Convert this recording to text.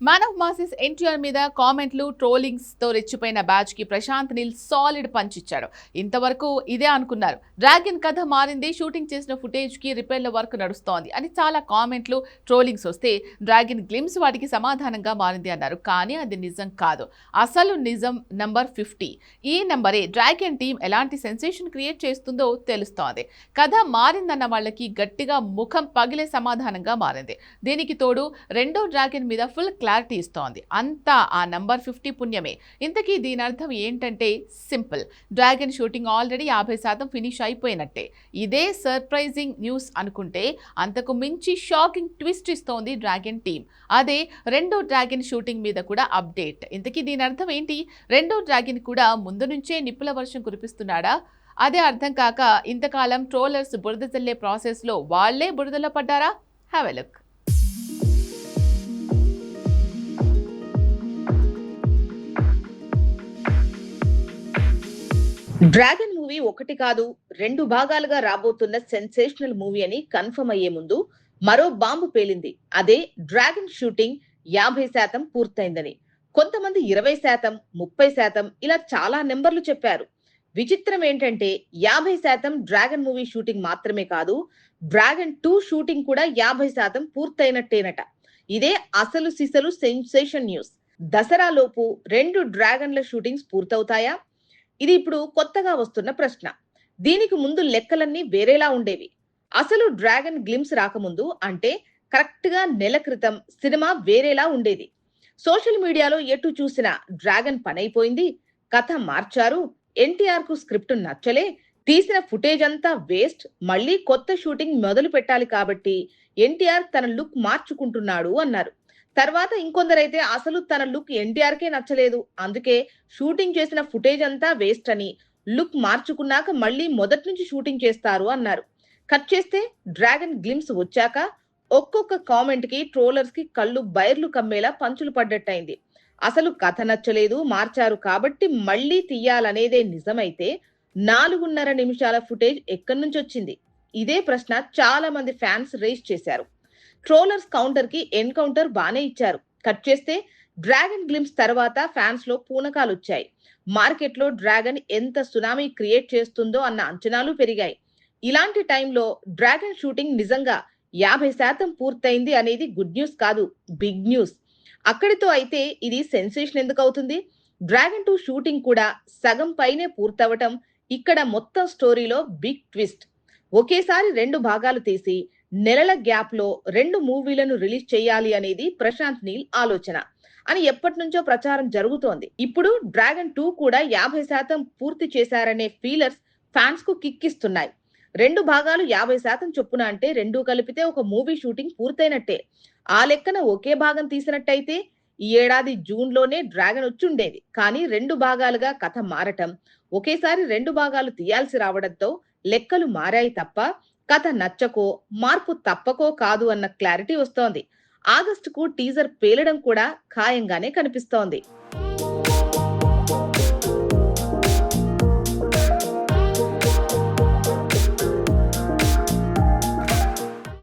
Man of masses NTR మీద కామెంట్లు trollings తో రెచ్చిపోయిన బ్యాచ్ కి ప్రశాంత్ నీల్ సాలిడ్ పంచ్ ఇచ్చాడు. ఇంతవరకు ఇదే అనుకున్నారు, డ్రాగన్ కథ మారింది, షూటింగ్ చేసిన ఫుటేజ్ కి రిపేర్ల వర్క్ నడుస్తోంది అని చాలా కామెంట్లు ట్రోలింగ్స్ వస్తే డ్రాగన్ గ్లిమ్స్ వాటికి సమాధానంగా మారింది అన్నారు. కానీ అది నిజం కాదు. అసలు నిజం నంబర్ 50. ఈ నంబరే డ్రాగన్ టీం ఎలాంటి సెన్సేషన్ క్రియేట్ చేస్తుందో తెలుస్తోంది. కథ మారిందన్న వాళ్ళకి గట్టిగా ముఖం పగిలే సమాధానంగా మారింది. దీనికి తోడు రెండో డ్రాగన్ మీద ఫుల్ క్లారిటీ ఇస్తోంది. అంతా ఆ నంబర్ 50 పుణ్యమే. ఇంతకీ దీని అర్థం ఏంటంటే simple, dragon shooting already 50% finish అయిపోయినట్టే. ఇదే సర్ప్రైజింగ్ న్యూస్ అనుకుంటే అంతకు మించి షాకింగ్ ట్విస్ట్ ఇస్తోంది డ్రాగన్ టీమ్. అదే రెండో డ్రాగన్ షూటింగ్ మీద కూడా అప్డేట్. ఇంతకీ దీని అర్థం ఏంటి? రెండో డ్రాగన్ కూడా ముందు నుంచే నిప్పుల వర్షం కురిపిస్తున్నాడా? అదే అర్థం కాక ఇంతకాలం ట్రోలర్స్ బురద చల్లే ప్రాసెస్ లో వాళ్లే బురదలో పడ్డారా? Have a look. Dragon movie ఒకటి కాదు, 2 భాగాలుగా రాబోతున్న సెన్సేషనల్ మూవీ అని కన్ఫర్మ్ అయ్యే ముందు మరో బాంబు పేలింది. అదే డ్రాగన్ షూటింగ్ 50% పూర్తయిందని. కొంతమంది 20%, 30% ఇలా చాలా నెంబర్లు చెప్పారు. విచిత్రం ఏంటంటే 50% డ్రాగన్ మూవీ షూటింగ్ మాత్రమే కాదు, డ్రాగన్ 2 షూటింగ్ కూడా 50% పూర్తయినట్టేనట. ఇదే అసలు సిసలు సెన్సేషన్ న్యూస్. దసరా లోపు 2 డ్రాగన్ల షూటింగ్స్ పూర్తవుతాయా? ఇది ఇప్పుడు కొత్తగా వస్తున్న ప్రశ్న. దీనికి ముందు లెక్కలన్నీ వేరేలా ఉండేవి. అసలు డ్రాగన్ గ్లిమ్స్ రాకముందు, అంటే కరెక్ట్ గా నెల క్రితం సినిమా వేరేలా ఉండేది. సోషల్ మీడియాలో ఎటు చూసినా డ్రాగన్ పనైపోయింది, కథ మార్చారు, ఎన్టీఆర్ కు స్క్రిప్ట్ నచ్చలే, తీసిన ఫుటేజ్ అంతా వేస్ట్, మళ్ళీ కొత్త షూటింగ్ మొదలు పెట్టాలి కాబట్టి ఎన్టీఆర్ తన లుక్ మార్చుకుంటున్నాడు అన్నారు. తర్వాత ఇంకొందరైతే అసలు తన లుక్ ఎన్టీఆర్ కే నచ్చలేదు, అందుకే షూటింగ్ చేసిన ఫుటేజ్ అంతా వేస్ట్ అని, లుక్ మార్చుకున్నాక మళ్ళీ మొదటి నుంచి షూటింగ్ చేస్తారు అన్నారు. కట్ చేస్తే డ్రాగన్ గ్లిమ్స్ వచ్చాక ఒక్కొక్క కామెంట్ కి ట్రోలర్స్ కి కళ్ళు బైర్లు కమ్మేలా పంచులు పడ్డట్టయింది. అసలు కథ నచ్చలేదు, మార్చారు కాబట్టి మళ్ళీ తీయాలనేదే నిజమైతే 4.5 నిమిషాల ఫుటేజ్ ఎక్కడి నుంచి వచ్చింది? ఇదే ప్రశ్న చాలా మంది ఫ్యాన్స్ రేస్ చేశారు. ట్రోలర్స్ కౌంటర్ కి ఎన్కౌంటర్ బానే ఇచ్చారు. కట్ చేస్తే డ్రాగన్ గ్లిమ్స్ తర్వాత ఫ్యాన్స్ లో పూనకాలు వచ్చాయి. మార్కెట్ లో డ్రాగన్ ఎంత సునామీ క్రియేట్ చేస్తుందో అన్న అంచనాలు పెరిగాయి. ఇలాంటి టైంలో డ్రాగన్ షూటింగ్ నిజంగా 50% పూర్తయింది అనేది గుడ్ న్యూస్ కాదు, బిగ్ న్యూస్. అక్కడితో అయితే ఇది సెన్సేషన్ ఎందుకు అవుతుంది? డ్రాగన్ 2 షూటింగ్ కూడా సగం పైనే పూర్తవటం ఇక్కడ మొత్తం స్టోరీలో బిగ్ ట్విస్ట్. ఒకేసారి 2 భాగాలు తీసి నెలల గ్యాప్ లో 2 మూవీలను రిలీజ్ చేయాలి అనేది ప్రశాంత్ నీల్ ఆలోచన అని ఎప్పటి నుంచో ప్రచారం జరుగుతోంది. ఇప్పుడు డ్రాగన్ 2 కూడా 50% పూర్తి చేశారనే ఫీలర్స్ ఫ్యాన్స్ కు కిక్కిస్తున్నాయి. 2 భాగాలు 50% చొప్పున అంటే 2 కలిపితే ఒక మూవీ షూటింగ్ పూర్తయినట్టే. ఆ లెక్కన ఒకే భాగం తీసినట్టయితే ఈ ఏడాది జూన్ లోనే డ్రాగన్ వచ్చుండేది. కానీ 2 భాగాలుగా కథ మారటం, ఒకేసారి 2 భాగాలు తీయాల్సి రావడంతో లెక్కలు మారాయి తప్ప కథ నచ్చకో మార్పు తప్పకో కాదు అన్న క్లారిటీ వస్తోంది. ఆగస్టుకు టీజర్ పేలడం కూడా ఖాయంగానే కనిపిస్తోంది.